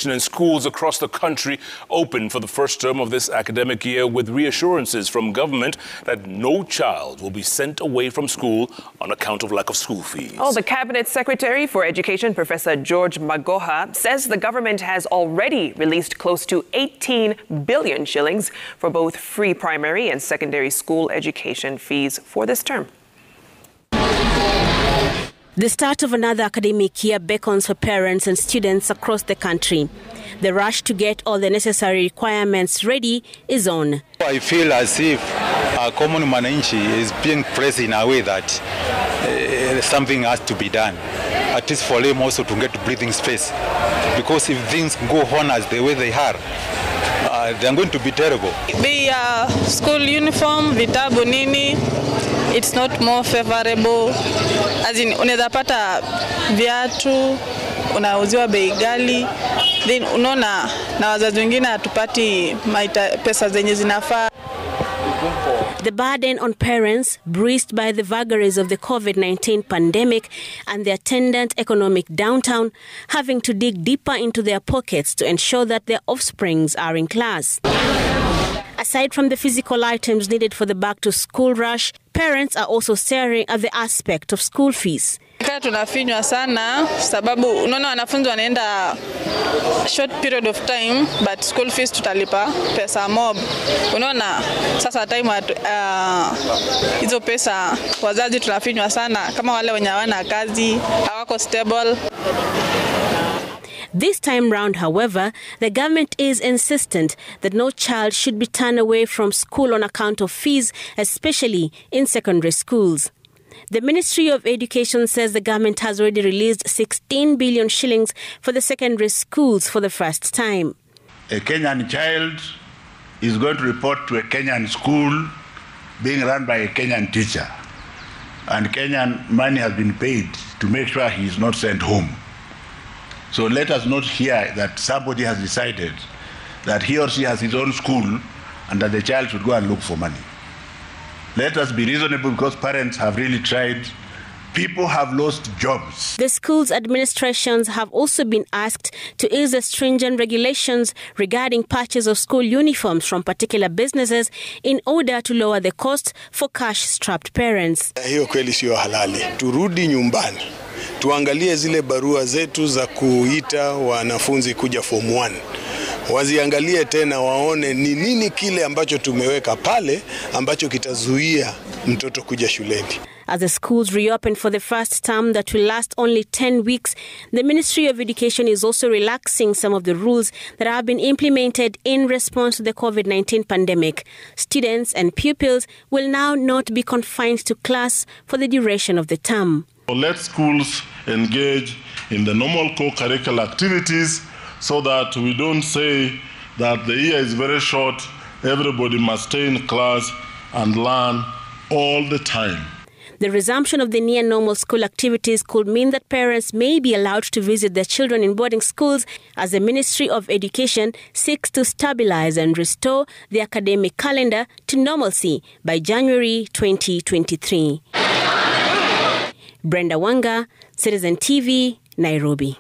And schools across the country open for the first term of this academic year with reassurances from government that no child will be sent away from school on account of lack of school fees. The Cabinet Secretary for Education, Professor George Magoha, says the government has already released close to 18 billion shillings for both free primary and secondary school education fees for this term. The start of another academic year beckons for parents and students across the country. The rush to get all the necessary requirements ready is on. I feel as if our common mwananchi is being pressed in a way that something has to be done, at least for them also to get breathing space. Because if things go on as the way they are, they're going to be terrible. The school uniform, vitabu nini, it's not more favorable. As in, unaweza pata viatu, unauziwa bei ghali, then unaona na wazazi wengine hatupati pesa zenye zinafaa. The burden on parents, bruised by the vagaries of the COVID-19 pandemic and the attendant economic downturn, having to dig deeper into their pockets to ensure that their offsprings are in class. Aside from the physical items needed for the back-to-school rush, parents are also staring at the aspect of school fees. Tunafinywa sana sababu unaona wanafunzi wanaenda short period of time but school fees tutalipa pesa mob. Unaona sasa time hizo pesa wazazi tunafinywa sana kama wale wenye hawana kazi, hawako stable. This time round, however, the government is insistent that no child should be turned away from school on account of fees, especially in secondary schools. The Ministry of Education says the government has already released 16 billion shillings for the secondary schools for the first time. A Kenyan child is going to report to a Kenyan school being run by a Kenyan teacher. And Kenyan money has been paid to make sure he is not sent home. So let us not hear that somebody has decided that he or she has his own school and that the child should go and look for money. Let us be reasonable because parents have really tried. People have lost jobs. The schools' administrations have also been asked to ease the stringent regulations regarding purchase of school uniforms from particular businesses in order to lower the cost for cash-strapped parents. Hiyo kweli sio halali. Turudi nyumbani. Tuangalie zile barua zetu za kuita wanafunzi kuja form 1. Waziangalie tena waone ni nini kile ambacho tumeweka pale ambacho kitazuia mtoto kuja shuleni. As the schools reopen for the first term that will last only 10 weeks, the Ministry of Education is also relaxing some of the rules that have been implemented in response to the COVID-19 pandemic. Students and pupils will now not be confined to class for the duration of the term. Let schools engage in the normal co-curricular activities so that we don't say that the year is very short, everybody must stay in class and learn all the time. The resumption of the near-normal school activities could mean that parents may be allowed to visit their children in boarding schools as the Ministry of Education seeks to stabilize and restore the academic calendar to normalcy by January 2023. Brenda Wanga, Citizen TV, Nairobi.